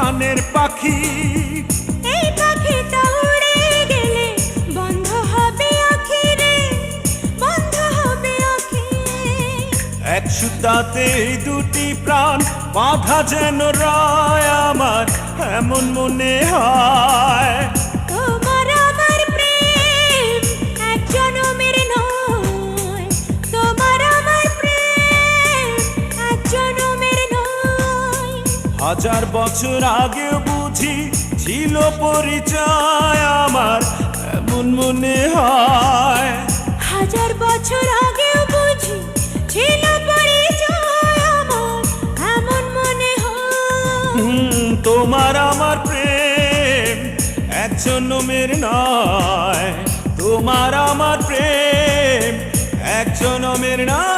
প্রাণের পাখি। এই পাখিটা উড়ে গেলে বন্ধ হবে আঁখি রে, বন্ধ হবে আঁখি। এক সুতাতে দুটি প্রাণ বাঁধা যেন রয় আমার, এমন মনে হয়। তোমার আমার প্রেম এক জনমের নয়, তোমার আমার প্রেম এক জনমের নয়। হাজার বছর আগেও বুঝি ছিল পরিচয় আমার, এমন মনে হয়। হাজার বছর আগেও বুঝি ছিল পরিচয় আমার, এমন মনে হয়। তোমার আমার প্রেম এক জনমের নয়, তোমার আমার প্রেম এক জনমের নয়।